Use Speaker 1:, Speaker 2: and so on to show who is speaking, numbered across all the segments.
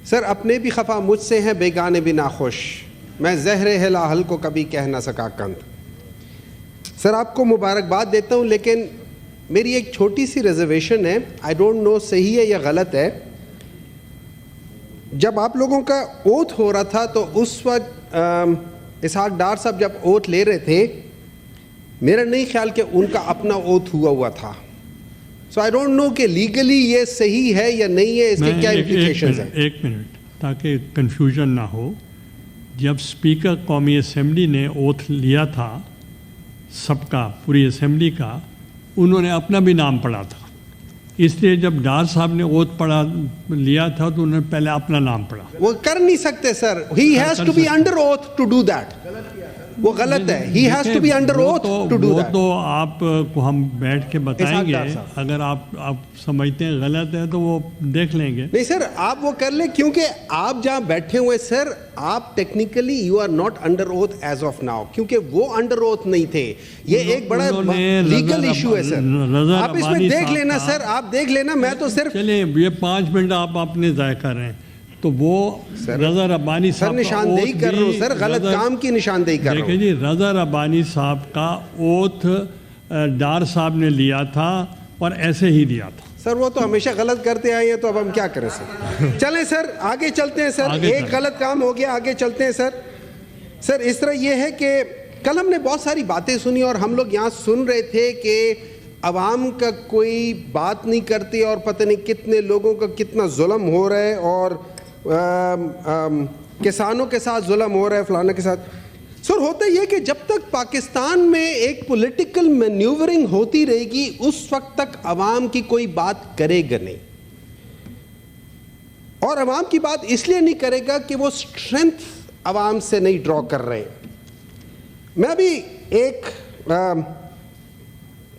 Speaker 1: سر اپنے بھی خفا مجھ سے ہیں بیگانے بھی ناخوش، میں زہر ہلاحل کو کبھی کہہ نہ سکا کند۔ سر آپ کو مبارکباد دیتا ہوں، لیکن میری ایک چھوٹی سی ریزرویشن ہے، آئی ڈونٹ نو صحیح ہے یا غلط ہے۔ جب آپ لوگوں کا اوتھ ہو رہا تھا تو اس وقت اسحاق ڈار صاحب جب اوتھ لے رہے تھے، میرا نہیں خیال کہ ان کا اپنا اوتھ ہوا تھا۔ سو آئی ڈونٹ نو کہ لیگلی یہ صحیح ہے یا نہیں ہے، اس کے کیا امپلیکیشنز ہیں۔
Speaker 2: ایک منٹ تاکہ کنفیوژن نہ ہو، جب اسپیکر قومی اسمبلی نے اوتھ لیا تھا سب کا، پوری اسمبلی کا، انہوں نے اپنا بھی نام پڑھا تھا، اس لیے جب ڈار صاحب نے اوتھ لیا تھا تو انہوں نے پہلے اپنا نام پڑھا۔
Speaker 1: وہ کر نہیں سکتے sir, he has to be under oath to do that. وہ غلط ہے، he has to be under oath to do that.
Speaker 2: وہ تو آپ کو ہم بیٹھ کے بتائیں گے، اگر آپ سمجھتے ہیں غلط ہے تو وہ دیکھ لیں گے۔
Speaker 1: نہیں سر آپ وہ کر لیں، کیونکہ آپ جہاں بیٹھے ہوئے سر، آپ technically you are not under oath as of now, کیونکہ وہ انڈر اوتھ نہیں تھے۔ یہ ایک بڑا لیگل ایشو ہے سر، آپ اس میں دیکھ لینا سر، آپ دیکھ لینا، میں تو صرف
Speaker 2: چلیں یہ 5 منٹ آپ اپنے ضائع کر رہے ہیں۔ تو وہ رضا ربانی صاحب
Speaker 1: سر نشاندہی کر رہا ہوں سر، غلط کام کی نشاندہی کر رہا ہوں۔
Speaker 2: دیکھیں جی، رضا ربانی صاحب کا اوتھ ڈار صاحب نے لیا تھا اور ایسے ہی لیا تھا۔
Speaker 1: سر وہ تو ہمیشہ غلط کرتے آئے ہیں، تو اب ہم کیا کریں سر؟ چلیں سر آگے چلتے ہیں سر، ایک غلط کام ہو گیا، آگے چلتے ہیں سر۔ سر اس طرح یہ ہے کہ کل ہم نے بہت ساری باتیں سنی اور ہم لوگ یہاں سن رہے تھے کہ عوام کا کوئی بات نہیں کرتے اور پتہ نہیں کتنے لوگوں کا کتنا ظلم ہو رہا ہے، اور کسانوں کے ساتھ ظلم ہو رہا ہے، فلانا کے ساتھ۔ سر ہوتا یہ کہ جب تک پاکستان میں ایک پولیٹیکل مینیورنگ ہوتی رہے گی، اس وقت تک عوام کی کوئی بات کرے گا نہیں، اور عوام کی بات اس لیے نہیں کرے گا کہ وہ اسٹرینتھ عوام سے نہیں ڈرا کر رہے ہیں۔ میں ابھی ایک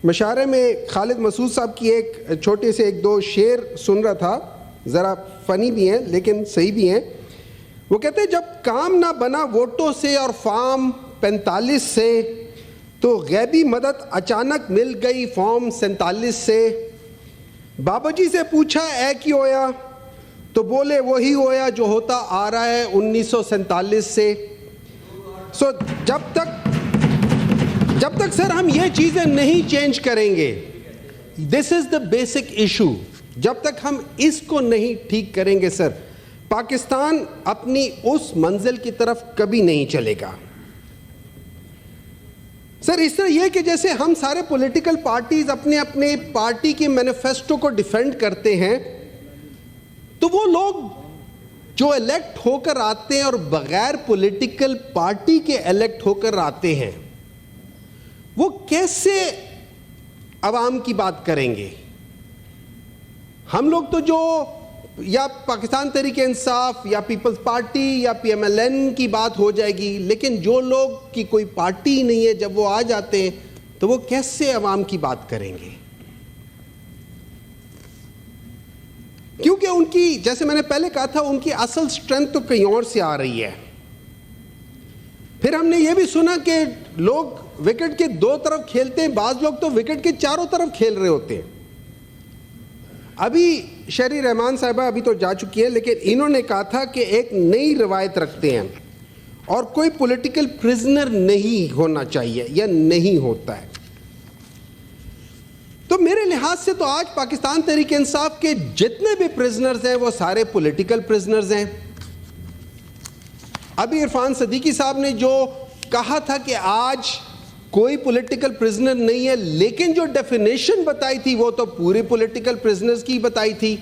Speaker 1: مشاعرے میں خالد مسعود صاحب کی ایک چھوٹے سے 1-2 شعر سن رہا تھا، ذرا فنی بھی ہیں لیکن صحیح بھی ہیں۔ وہ کہتے ہیں جب کام نہ بنا ووٹوں سے اور فارم 45 سے، تو غیبی مدد اچانک مل گئی فارم 47 سے۔ بابا جی سے پوچھا اے کی ہویا، تو بولے وہی ہویا جو ہوتا آ رہا ہے 1947 سے۔ سو جب تک سر ہم یہ چیزیں نہیں چینج کریں گے، دس از دا بیسک ایشو، جب تک ہم اس کو نہیں ٹھیک کریں گے سر، پاکستان اپنی اس منزل کی طرف کبھی نہیں چلے گا۔ سر اس طرح یہ کہ جیسے ہم سارے پولیٹیکل پارٹیز اپنے اپنے پارٹی کے مینیفیسٹو کو ڈیفینڈ کرتے ہیں، تو وہ لوگ جو الیکٹ ہو کر آتے ہیں اور بغیر پولیٹیکل پارٹی کے الیکٹ ہو کر آتے ہیں، وہ کیسے عوام کی بات کریں گے؟ ہم لوگ تو جو یا پاکستان تحریک انصاف یا پیپلز پارٹی یا پی ایم ایل این کی بات ہو جائے گی، لیکن جو لوگ کی کوئی پارٹی نہیں ہے، جب وہ آ جاتے ہیں تو وہ کیسے عوام کی بات کریں گے؟ کیونکہ ان کی، جیسے میں نے پہلے کہا تھا، ان کی اصل سٹرینتھ تو کہیں اور سے آ رہی ہے۔ پھر ہم نے یہ بھی سنا کہ لوگ وکٹ کے 2 طرف کھیلتے ہیں، بعض لوگ تو وکٹ کے 4 طرف کھیل رہے ہوتے ہیں۔ ابھی شہری رحمان صاحبہ ابھی تو جا چکی ہے، لیکن انہوں نے کہا تھا کہ ایک نئی روایت رکھتے ہیں اور کوئی پولیٹیکل پرزنر نہیں ہونا چاہیے یا نہیں ہوتا ہے۔ تو میرے لحاظ سے تو آج پاکستان تحریک انصاف کے جتنے بھی پرزنرز ہیں وہ سارے پولیٹیکل پرزنرز ہیں۔ ابھی عرفان صدیقی صاحب نے جو کہا تھا کہ آج کوئی پولیٹیکل پرزنر نہیں ہے، لیکن جو ڈیفینیشن بتائی تھی وہ تو پورے پولیٹیکل پرزنرز کی بتائی تھی۔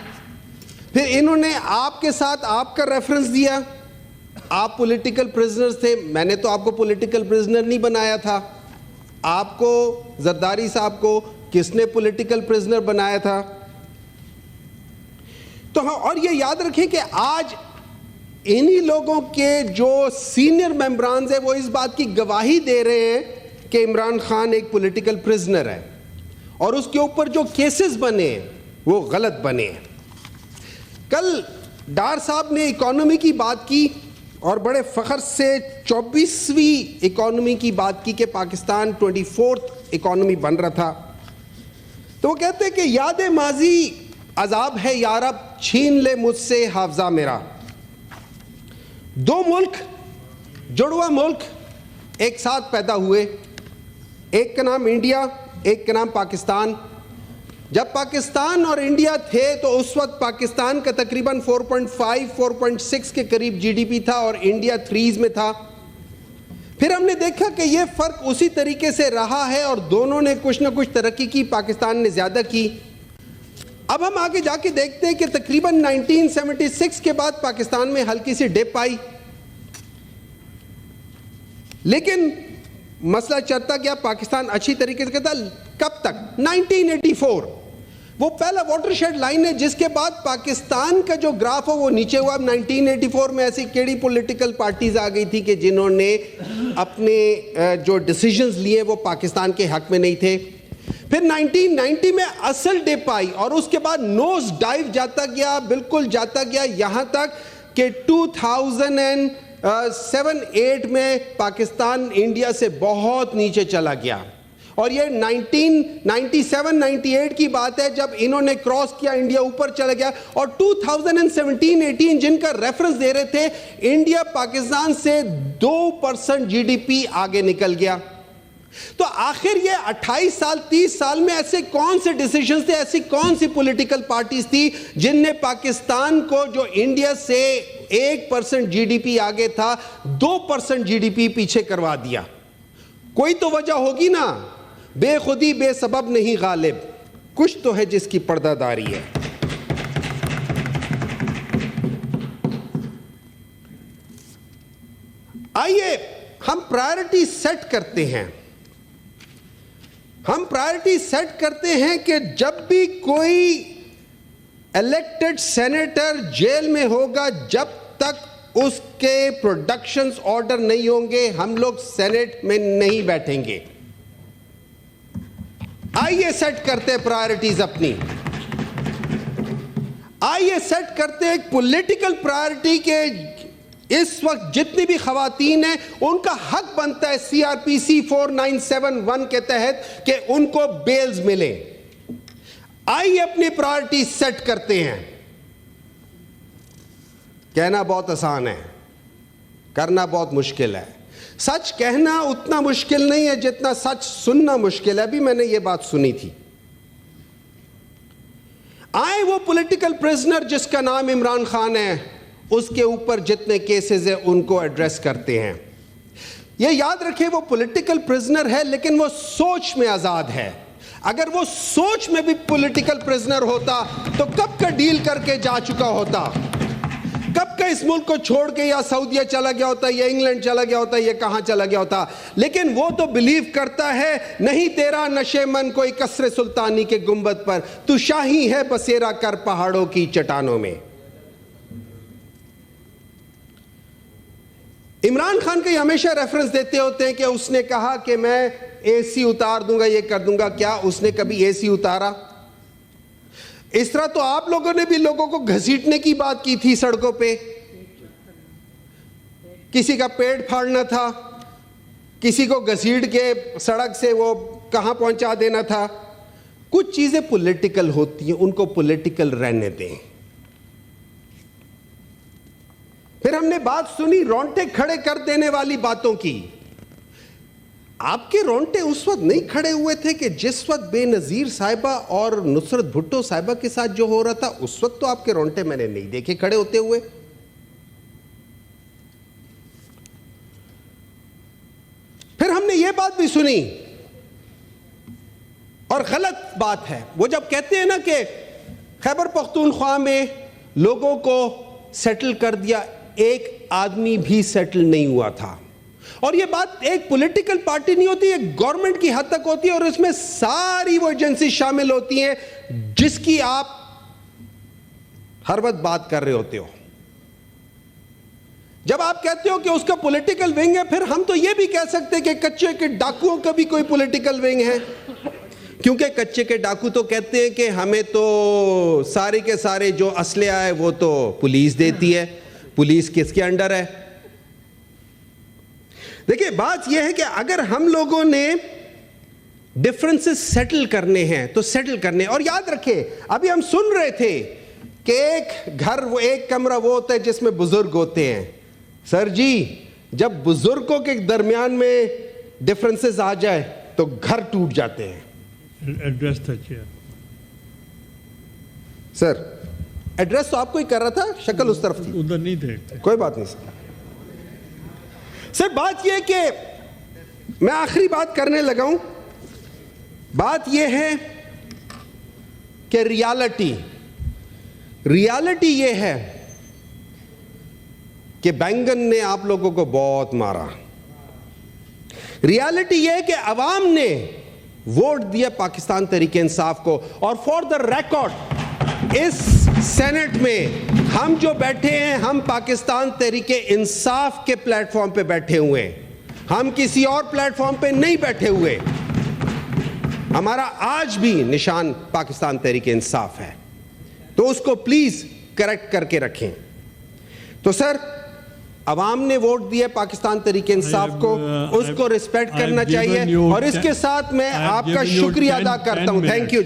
Speaker 1: پھر انہوں نے آپ کے ساتھ آپ کا ریفرنس دیا، آپ پولیٹیکل پرزنرز تھے، میں نے تو آپ کو پولیٹیکل پرزنر نہیں بنایا تھا۔ آپ کو، زرداری صاحب کو کس نے پولیٹیکل پرزنر بنایا تھا؟ تو ہاں، اور یہ یاد رکھیں کہ آج انہی لوگوں کے جو سینئر ممبرانز ہیں وہ اس بات کی گواہی دے رہے ہیں کہ عمران خان ایک پولیٹیکل پرزنر ہے، اور اس کے اوپر جو کیسز بنے ہیں وہ غلط بنے ہیں۔ کل ڈار صاحب نے اکانومی کی بات کی اور بڑے فخر سے 24ویں اکانومی کی بات کی کہ پاکستان 24th اکانومی بن رہا تھا۔ تو وہ کہتے ہیں کہ یاد ماضی عذاب ہے یارب، چھین لے مجھ سے حافظہ میرا. دو ملک، جڑوا ملک ایک ساتھ پیدا ہوئے، ایک کا نام انڈیا، ایک کا نام پاکستان. جب پاکستان اور انڈیا تھے تو اس وقت پاکستان کا تقریباً 4.5 4.6 کے قریب جی ڈی پی تھا اور انڈیا 3s میں تھا. پھر ہم نے دیکھا کہ یہ فرق اسی طریقے سے رہا ہے اور دونوں نے کچھ نہ کچھ ترقی کی، پاکستان نے زیادہ کی. اب ہم آگے جا کے دیکھتے ہیں کہ تقریباً 1976 کے بعد پاکستان میں ہلکی سی ڈپ آئی، لیکن مسئلہ چلتا گیا، پاکستان اچھی طریقے سے تھا. کب تک؟ 1984 وہ پہلا واٹر شیڈ لائن ہے جس کے بعد پاکستان کا جو گراف ہے وہ نیچے ہوا. 1984 میں ایسی کیڑی پولیٹیکل پارٹیز آ گئی تھی کہ جنہوں نے اپنے جو ڈیسیجنز لیے وہ پاکستان کے حق میں نہیں تھے. پھر 1990 میں اصل ڈپ آئی اور اس کے بعد نوز ڈائیو جاتا گیا، بالکل جاتا گیا، یہاں تک کہ 2007-8 میں پاکستان انڈیا سے بہت نیچے چلا گیا. اور یہ 1997-98 کی بات ہے جب انہوں نے کراس کیا، انڈیا اوپر چلا گیا. اور 2017-18 جن کا ریفرنس دے رہے تھے، انڈیا پاکستان سے 2% جی ڈی پی آگے نکل گیا. تو آخر یہ 28 سال 30 سال میں ایسے کون سے ڈیسیجنز تھے، ایسی کون سی پولیٹیکل پارٹیز تھی جن نے پاکستان کو جو انڈیا سے 1% جی ڈی پی آگے تھا 2% جی ڈی پی پیچھے کروا دیا؟ کوئی تو وجہ ہوگی نا. بے خودی بے سبب نہیں غالب، کچھ تو ہے جس کی پردہ داری ہے. آئیے ہم پرائرٹی سیٹ کرتے ہیں. ہم پرائرٹی سیٹ کرتے ہیں کہ جب بھی کوئی الیکٹڈ سینیٹر جیل میں ہوگا، جب تک اس کے پروڈکشنز آرڈر نہیں ہوں گے ہم لوگ سینیٹ میں نہیں بیٹھیں گے. آئیے سیٹ کرتے ہیں پرائرٹیز اپنی. آئیے سیٹ کرتے ہیں ایک پولیٹیکل پرائرٹی کے اس وقت جتنی بھی خواتین ہیں ان کا حق بنتا ہے سی آر پی سی 4971 کے تحت کہ ان کو بیلز ملے. آئیے اپنی پرائرٹی سیٹ کرتے ہیں. کہنا بہت آسان ہے، کرنا بہت مشکل ہے. سچ کہنا اتنا مشکل نہیں ہے جتنا سچ سننا مشکل ہے. ابھی میں نے یہ بات سنی تھی. آئے وہ پولیٹیکل پریزنر جس کا نام عمران خان ہے، اس کے اوپر جتنے کیسز ہیں ان کو ایڈریس کرتے ہیں. یہ یاد رکھیں وہ پولیٹیکل پریزنر ہے لیکن وہ سوچ میں آزاد ہے. اگر وہ سوچ میں بھی پولیٹیکل پریزنر ہوتا تو کب کا ڈیل کر کے جا چکا ہوتا، کب کا اس ملک کو چھوڑ کے یا سعودیہ چلا گیا ہوتا یا انگلینڈ چلا گیا ہوتا یا کہاں چلا گیا ہوتا. لیکن وہ تو بلیو کرتا ہے نہیں تیرا نشے من کوئی قصر سلطانی کے گنبد پر، تو شاہی ہے بسیرا کر پہاڑوں کی چٹانوں میں. عمران خان کے ہمیشہ ریفرنس دیتے ہوتے ہیں کہ اس نے کہا کہ میں اے سی اتار دوں گا، یہ کر دوں گا. کیا اس نے کبھی اے سی اتارا؟ اس طرح تو آپ لوگوں نے بھی لوگوں کو گھسیٹنے کی بات کی تھی سڑکوں پہ. کسی کا پیٹ پھاڑنا تھا، کسی کو گھسیٹ کے سڑک سے وہ کہاں پہنچا دینا تھا. کچھ چیزیں پولیٹیکل ہوتی ہیں، ان کو پولیٹیکل رہنے دیں. پھر ہم نے بات سنی رونٹے کھڑے کر دینے والی باتوں کی. آپ کے رونٹے اس وقت نہیں کھڑے ہوئے تھے کہ جس وقت بے نظیر صاحبہ اور نصرت بھٹو صاحبہ کے ساتھ جو ہو رہا تھا اس وقت تو آپ کے رونٹے میں نے نہیں دیکھے کھڑے ہوتے ہوئے. پھر ہم نے یہ بات بھی سنی اور غلط بات ہے وہ جب کہتے ہیں نا کہ خیبر پختونخوا میں لوگوں کو سیٹل کر دیا، ایک آدمی بھی سیٹل نہیں ہوا تھا. اور یہ بات ایک پولیٹیکل پارٹی نہیں ہوتی، ایک گورنمنٹ کی حد تک ہوتی ہے اور اس میں ساری وہ ایجنسی شامل ہوتی ہیں جس کی آپ ہر وقت بات کر رہے ہوتے ہو. جب آپ کہتے ہو کہ اس کا پولیٹیکل ونگ ہے، پھر ہم تو یہ بھی کہہ سکتے کہ کچے کے ڈاکوؤں کا بھی کوئی پولیٹیکل ونگ ہے، کیونکہ کچے کے ڈاکو تو کہتے ہیں کہ ہمیں تو سارے کے سارے جو اسلحہ ہے وہ تو پولیس دیتی ہے. پولیس کس کے انڈر ہے؟ دیکھیں بات یہ ہے کہ اگر ہم لوگوں نے ڈفرنسز سیٹل کرنے ہیں تو سیٹل کرنے. اور یاد رکھیں ابھی ہم سن رہے تھے کہ ایک گھر وہ ایک کمرہ وہ ہوتا ہے جس میں بزرگ ہوتے ہیں. سر جی جب بزرگوں کے درمیان میں ڈفرنسز آ جائے تو گھر ٹوٹ جاتے ہیں.
Speaker 2: ایڈریس تھا چیئر.
Speaker 1: سر ایڈریس تو آپ کو ہی کر رہا تھا, شکل اس طرف تھی.
Speaker 2: ادھر نہیں دیکھتے.
Speaker 1: کوئی بات نہیں سر. سر بات یہ کہ میں آخری بات کرنے لگا ہوں. بات یہ ہے کہ ریالٹی یہ ہے کہ بینگن نے آپ لوگوں کو بہت مارا. ریالٹی یہ ہے کہ عوام نے ووٹ دیا پاکستان تحریک انصاف کو, اور فار دا ریکارڈ اس سینٹ میں ہم جو بیٹھے ہیں ہم پاکستان تحریک انصاف کے پلیٹ فارم پہ بیٹھے ہوئے ہیں, ہم کسی اور پلیٹ فارم پہ نہیں بیٹھے ہوئے. ہمارا آج بھی نشان پاکستان تحریک انصاف ہے, تو اس کو پلیز کریکٹ کر کے رکھیں. تو سر عوام نے ووٹ دیا پاکستان تحریک انصاف کو, اس کو ریسپیکٹ کرنا چاہیے, اور اس کے ساتھ میں آپ کا شکریہ ادا کرتا ہوں. Thank you.